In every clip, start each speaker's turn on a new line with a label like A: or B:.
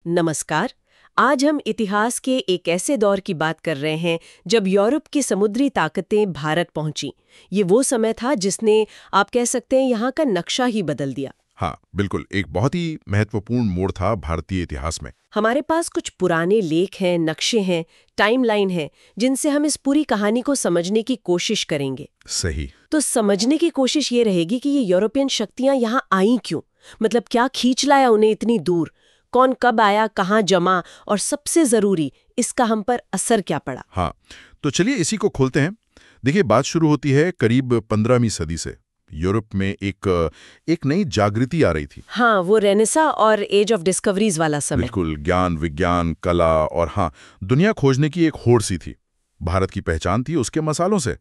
A: नमस्कार। आज हम इतिहास के एक ऐसे दौर की बात कर रहे हैं जब यूरोप की समुद्री ताकतें भारत पहुंची। ये वो समय था जिसने, आप कह सकते हैं, यहाँ का नक्शा ही बदल दिया।
B: हाँ, बिल्कुल एक बहुत ही महत्वपूर्ण मोड़ था भारतीय इतिहास में।
A: हमारे पास कुछ पुराने लेख हैं, नक्शे हैं, टाइमलाइन है, जिनसे हम इस पूरी कहानी को समझने की कोशिश करेंगे।
B: सही।
A: तो समझने की कोशिश ये रहेगी कि ये यूरोपियन शक्तियां यहाँ आईं क्यों, मतलब क्या खींच लाया उन्हें इतनी दूर, कौन कब आया, कहाँ जमा, और सबसे जरूरी, इसका हम पर असर क्या पड़ा।
B: हाँ, तो चलिए इसी को खोलते हैं। देखिए, बात शुरू होती है करीब 15वीं सदी से। यूरोप में एक नई जागृति आ रही थी।
A: हाँ, वो रेनेसा और एज ऑफ डिस्कवरीज वाला समय।
B: बिल्कुल, ज्ञान, विज्ञान, कला और हाँ, दुनिया खोजने की एक होड़ सी थी। भारत की पहचान थी उसके मसालों से।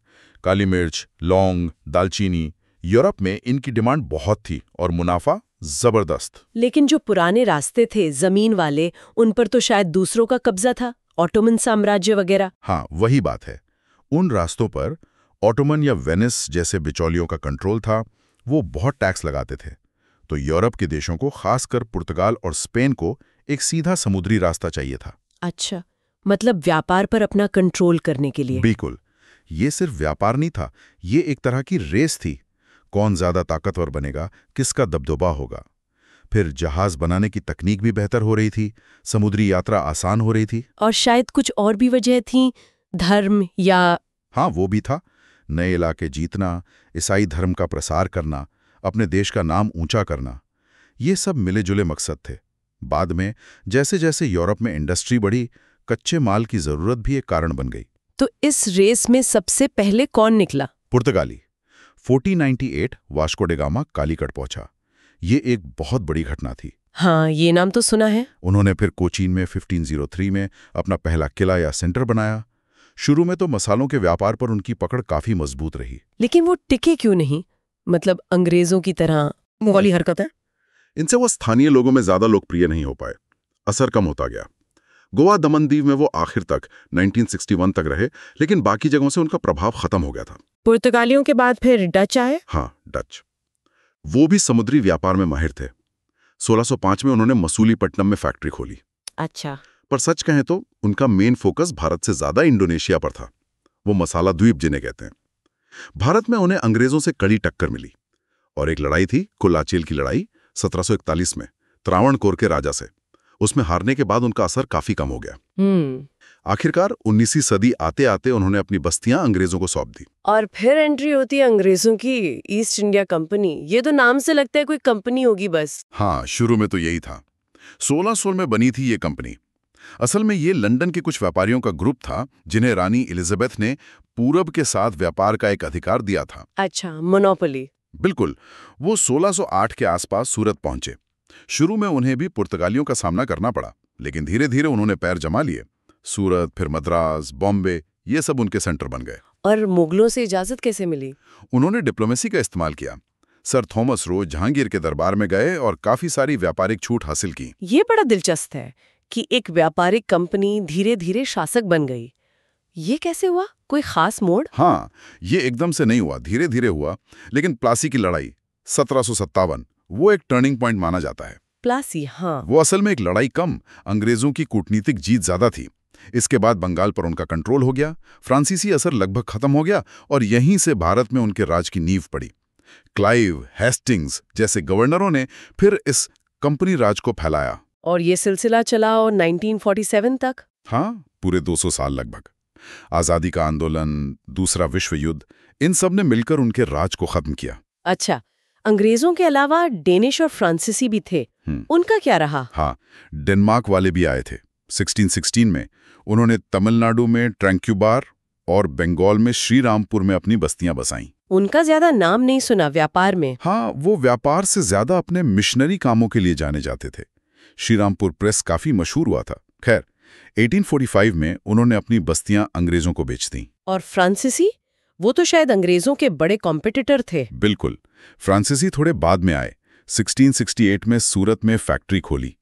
B: काली मिर्च, लौंग, दालचीनी। यूरोप में इनकी डिमांड बहुत थी और मुनाफा जबरदस्त।
A: लेकिन जो पुराने रास्ते थे जमीन वाले, उन पर तो शायद दूसरों का कब्जा था, ऑटोमन साम्राज्य वगैरह।
B: हाँ, वही बात है। उन रास्तों पर ऑटोमन या वेनिस जैसे बिचौलियों का कंट्रोल था। वो बहुत टैक्स लगाते थे। तो यूरोप के देशों को, खासकर पुर्तगाल और स्पेन को, एक सीधा समुद्री रास्ता चाहिए था।
A: अच्छा, मतलब व्यापार पर अपना कंट्रोल करने के लिए।
B: बिल्कुल। ये सिर्फ व्यापार नहीं था, ये एक तरह की रेस थी। कौन ज्यादा ताकतवर बनेगा, किसका दबदबा होगा। फिर जहाज बनाने की तकनीक भी बेहतर हो रही थी, समुद्री यात्रा आसान हो रही थी।
A: और शायद कुछ और भी वजह थी, धर्म या।
B: हाँ, वो भी था। नए इलाके जीतना, ईसाई धर्म का प्रसार करना, अपने देश का नाम ऊंचा करना, ये सब मिले जुले मकसद थे। बाद में जैसे जैसे यूरोप में इंडस्ट्री बढ़ी, कच्चे माल की जरूरत भी एक कारण बन गई।
A: तो इस रेस में सबसे पहले कौन निकला?
B: पुर्तगाली। 1498 वास्को डे गामा कालीकट पहुंचा। ये एक बहुत बड़ी घटना थी।
A: हाँ, ये नाम तो सुना है।
B: उन्होंने फिर कोचीन में 1503 में अपना पहला किला या सेंटर बनाया। शुरू में तो मसालों के व्यापार पर उनकी पकड़ काफी मजबूत रही।
A: लेकिन वो टिके क्यों नहीं? मतलब अंग्रेजों की तरह मुगली हरकत है।
B: इनसे वो स्थानीय लोगों में ज्यादा लोकप्रिय नहीं हो पाए। असर कम होता गया। गोवा दमन दीव में वो आखिर तक 1961 तक रहे, लेकिन बाकी जगहों से उनका प्रभाव खत्म हो गया था।
A: पुर्तगालियों के बाद फिर डच आए।
B: हाँ, डच। वो भी समुद्री व्यापार में माहिर थे। 1605 में उन्होंने मसूलीपट्टनम में फैक्ट्री खोली।
A: अच्छा।
B: पर सच कहें तो उनका मेन फोकस भारत से ज्यादा इंडोनेशिया पर था। वो मसाला द्वीप जिन्हें कहते हैं। भारत में उन्हें अंग्रेजों से कड़ी टक्कर मिली और एक लड़ाई थी, कुलाचेल की लड़ाई 1741 में, त्रावणकोर के राजा से। उसमें हारने के बाद उनका असर काफी कम हो गया। आखिरकार 19वीं सदी आते आते उन्होंने अपनी बस्तियां अंग्रेजों को सौंप दी।
A: और फिर एंट्री होती है अंग्रेजों की, ईस्ट इंडिया कंपनी। ये तो नाम से लगता है कोई कंपनी होगी बस।
B: हाँ, शुरू में तो यही था। 1600 में बनी थी ये कंपनी। असल में ये लंदन के कुछ व्यापारियों का ग्रुप था जिन्हें रानी एलिजाबेथ ने पूरब के साथ व्यापार का एक अधिकार दिया था।
A: अच्छा, मोनोपोली।
B: बिल्कुल। वो 1608 के आसपास सूरत पहुंचे। शुरू में उन्हें भी पुर्तगालियों का सामना करना पड़ा, लेकिन धीरे धीरे उन्होंने पैर जमा लिए। सूरत, फिर मद्रास, बॉम्बे, ये सब उनके सेंटर बन गए।
A: और मुगलों से इजाजत कैसे मिली?
B: उन्होंने डिप्लोमेसी का इस्तेमाल किया। सर थॉमस रो जहांगीर के दरबार में गए और काफी सारी व्यापारिक छूट हासिल की।
A: ये बड़ा दिलचस्प है कि एक व्यापारिक कंपनी धीरे धीरे शासक बन गई। ये कैसे हुआ? कोई खास मोड़?
B: हाँ, ये एकदम से नहीं हुआ, धीरे धीरे हुआ। लेकिन प्लासी की लड़ाई 1757, वो एक टर्निंग पॉइंट माना जाता है।
A: प्लासी, हाँ।
B: वो असल में एक लड़ाई कम, अंग्रेजों की कूटनीतिक जीत ज्यादा थी। इसके बाद बंगाल पर उनका कंट्रोल हो गया, फ्रांसीसी असर लगभग खत्म हो गया और यहीं से भारत में उनके राज की नींव पड़ी। क्लाइव, हेस्टिंग्स जैसे गवर्नरों ने फिर इस कंपनी राज को फैलाया।
A: और ये सिलसिला चला और 1947 तक।
B: हाँ, पूरे 200 साल लगभग। आजादी का आंदोलन, दूसरा विश्व युद्ध, इन सब ने मिलकर उनके राज को खत्म किया।
A: अच्छा, अंग्रेजों के अलावा डेनिश और फ्रांसीसी भी थे। उनका क्या रहा?
B: हाँ, डेनमार्क वाले भी आए थे। 1616 में उन्होंने तमिलनाडु में ट्रैंक्यूबार और बंगाल में श्रीरामपुर में अपनी बस्तियां बसाईं।
A: उनका ज्यादा नाम नहीं सुना व्यापार में।
B: हाँ, वो व्यापार से ज्यादा अपने मिशनरी कामों के लिए जाने जाते थे। श्रीरामपुर प्रेस काफी मशहूर हुआ था। खैर, 1845 में उन्होंने अपनी बस्तियां अंग्रेजों को बेच दी।
A: और फ्रांसीसी? वो तो शायद अंग्रेजों के बड़े कॉम्पिटिटर थे।
B: बिल्कुल। फ्रांसीसी थोड़े बाद में आए। 1668 में सूरत में फैक्ट्री खोली।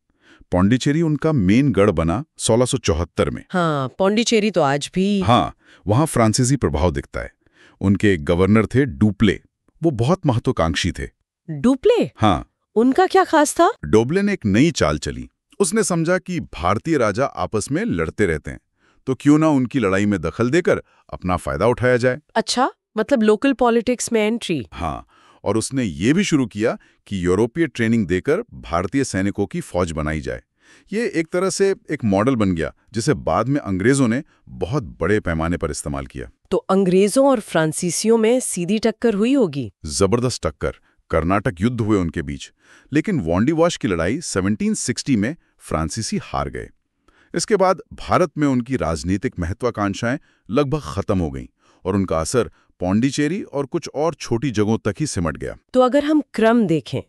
B: पौंडीचेरी उनका मेन गढ़ बना 1674 में।
A: हाँ, पौंडीचेरी तो आज भी।
B: हाँ, वहां फ्रांसीसी प्रभाव दिखता है। उनके एक गवर्नर थे डुप्ले। वो बहुत महत्वाकांक्षी थे।
A: डुप्ले?
B: हाँ।
A: उनका क्या खास था?
B: डोबले ने एक नई चाल चली। उसने समझा कि भारतीय राजा आपस में लड़ते रहते हैं, तो क्यों ना उनकी लड़ाई में दखल देकर अपना फायदा उठाया जाए।
A: अच्छा, मतलब लोकल पॉलिटिक्स में एंट्री।
B: हाँ, और उसने ये भी शुरू किया कि यूरोपीय ट्रेनिंग देकर भारतीय सैनिकों की फौज बनाई जाए। ये एक तरह से एक मॉडल बन गया, जिसे बाद में अंग्रेजों ने बहुत बड़े पैमाने पर इस्तेमाल किया।
A: तो अंग्रेजों और फ्रांसीसियों में सीधी टक्कर हुई होगी।
B: जबरदस्त टक्कर, कर्नाटक युद्ध हुए उनके बीच, लेकिन वॉन्डीवाश की लड़ाई 1760 में फ्रांसीसी हार गए। इसके बाद भारत में उनकी राजनीतिक महत्वाकांक्षाएं लगभग खत्म हो गईं और उनका असर पौंडीचेरी और कुछ और छोटी जगहों तक ही सिमट गया।
A: तो अगर हम क्रम देखें,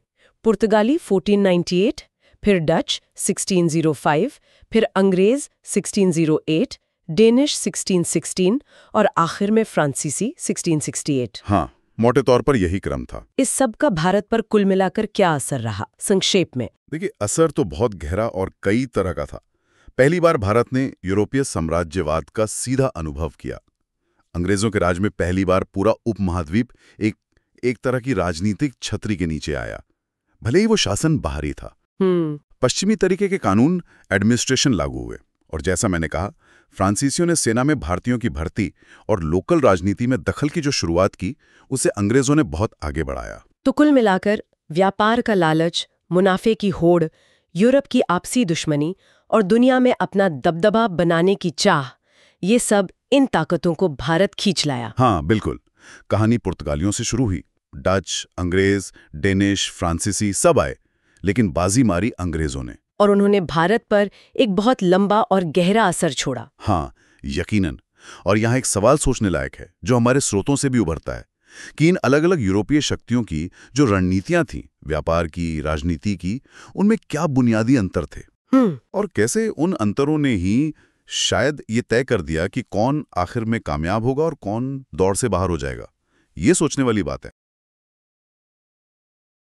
A: पुर्तगाली 1498, फिर डच 1605, फिर अंग्रेज 1608, डेनिश 1616 और आखिर में फ्रांसीसी 1668।
B: हाँ, मोटे तौर पर यही क्रम था।
A: इस सब का भारत पर कुल मिलाकर क्या असर रहा, संक्षेप में?
B: देखिए, असर तो बहुत गहरा और कई तरह का था। पहली बार भारत ने यूरोपीय साम्राज्यवाद का सीधा अनुभव किया। अंग्रेजों के राज में पहली बार पूरा उपमहाद्वीप एक तरह की राजनीतिक छतरी के नीचे आया, भले ही वो शासन बाहरी था। पश्चिमी तरीके के कानून, एडमिनिस्ट्रेशन लागू हुए, और जैसा मैंने कहा, फ्रांसीसियों ने सेना में भारतीयों की भर्ती और लोकल राजनीति में दखल की जो शुरुआत की, उसे अंग्रेजों ने बहुत आगे बढ़ाया।
A: तो कुल मिलाकर व्यापार का लालच, मुनाफे की होड़, यूरोप की आपसी दुश्मनी और दुनिया में अपना दबदबा बनाने की चाह, ये सब इन ताकतों को भारत खींच लाया।
B: हाँ, बिल्कुल। कहानी पुर्तगालियों से शुरू हुई। डच, अंग्रेज, डेनिश, फ्रांसीसी सब आए, लेकिन बाजी मारी अंग्रेजों ने।
A: और उन्होंने भारत पर एक बहुत लंबा और गहरा असर छोड़ा।
B: हाँ, यकीनन। और यहाँ एक सवाल सोचने लायक है, जो हमारे स्रोतों से भी उभरता है, कि इन अलग-अलग यूरोपीय शक्तियों की जो रणनीतियां थीं, व्यापार की, राजनीति की, उनमें क्या बुनियादी अंतर थे? और कैसे उन अंतरों ने ही शायद ये तय कर दिया कि कौन आखिर में कामयाब होगा और कौन दौड़ से बाहर हो जाएगा। ये सोचने वाली बात है।